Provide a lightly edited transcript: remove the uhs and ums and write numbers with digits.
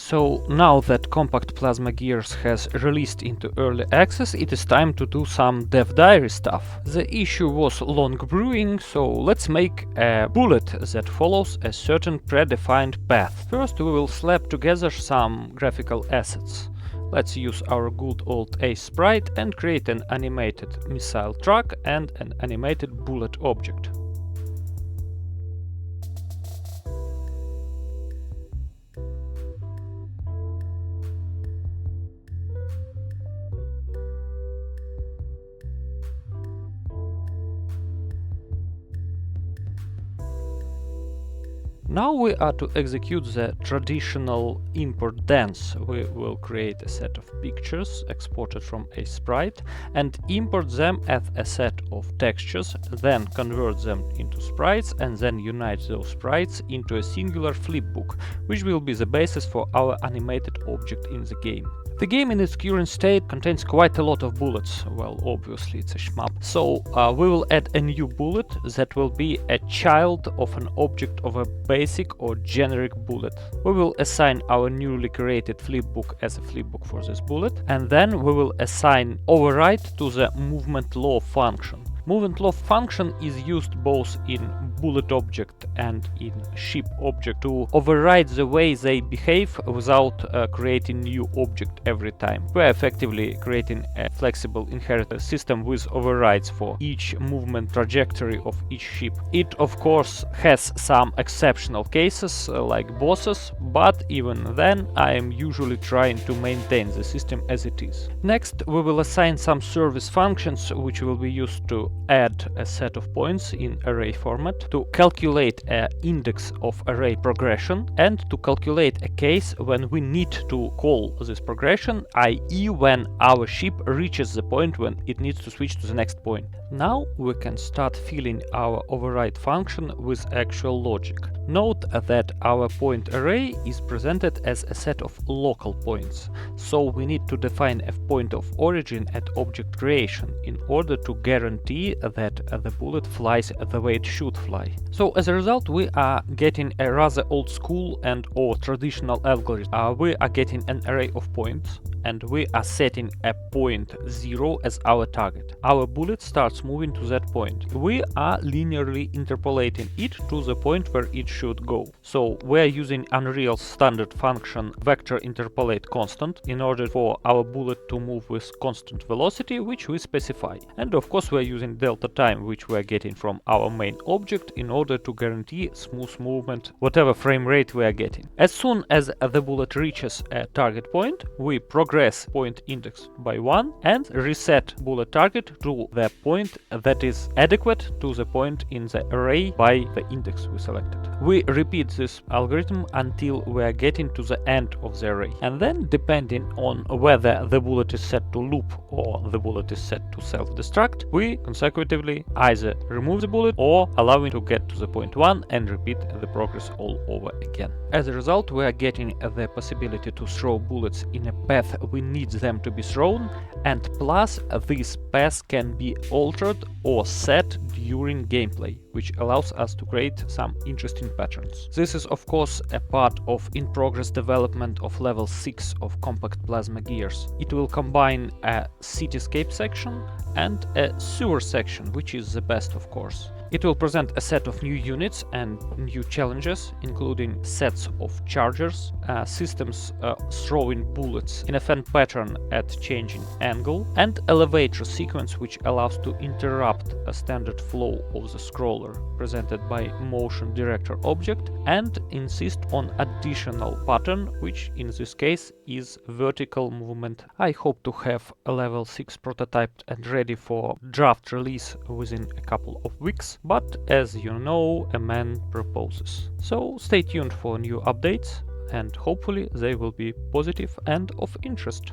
So now that Compact Plasma Gears has released into early access, it is time to do some dev diary stuff. The issue was long brewing, so let's make a bullet that follows a certain predefined path. First we will slap together some graphical assets. Let's use our good old Ace sprite and create an animated missile truck and an animated bullet object. Now we are to execute the traditional import dance. We will create a set of pictures exported from a sprite and import them as a set of textures, then convert them into sprites and then unite those sprites into a singular flipbook, which will be the basis for our animated object in the game. The game in its current state contains quite a lot of bullets. Well, obviously it's a shmup. So we will add a new bullet that will be a child of an object of a basic or generic bullet. We will assign our newly created flipbook as a flipbook for this bullet, and then we will assign override to the movement law function. Movement law function is used both in bullet object and in ship object to override the way they behave without creating new object every time. We're effectively creating a flexible inherited system with overrides for each movement trajectory of each ship. It of course has some exceptional cases like bosses, but even then I am usually trying to maintain the system as it is. Next we will assign some service functions which will be used to add a set of points in array format, to calculate an index of array progression, and to calculate a case when we need to call this progression, i.e. when our ship reaches the point when it needs to switch to the next point. Now we can start filling our override function with actual logic. Note that our point array is presented as a set of local points, so we need to define a point of origin at object creation in order to guarantee that the bullet flies the way it should fly. So as a result we are getting a rather old school and or traditional algorithm. We are getting an array of points and we are setting a point 0 as our target. Our bullet starts moving to that point. We are linearly interpolating it to the point where it should go. So we are using Unreal's standard function vector interpolate constant in order for our bullet to move with constant velocity, which we specify. And of course we are using delta time, which we are getting from our main object in order to guarantee smooth movement, whatever frame rate we are getting. As soon as the bullet reaches a target point, we progress point index by 1 and reset bullet target to the point that is adequate to the point in the array by the index we selected. We repeat this algorithm until we are getting to the end of the array, and then depending on whether the bullet is set to loop or the bullet is set to self-destruct, we consecutively either remove the bullet or allow it to get to the point 1 and repeat the progress all over again. As a result, we are getting the possibility to throw bullets in a path we need them to be thrown, and plus this path can be altered or set during gameplay, which allows us to create some interesting patterns. This is of course a part of in-progress development of level 6 of Compact Plasma Gears. It will combine a cityscape section and a sewer section, which is the best of course. It will present a set of new units and new challenges, including sets of chargers, systems throwing bullets in a fan pattern at changing angle, and elevator sequence which allows to interrupt a standard flow of the scroller presented by motion director object, and insist on additional pattern, which in this case is vertical movement. I hope to have a level 6 prototyped and ready for draft release within a couple of weeks. But as you know, a man proposes. So stay tuned for new updates and hopefully they will be positive and of interest.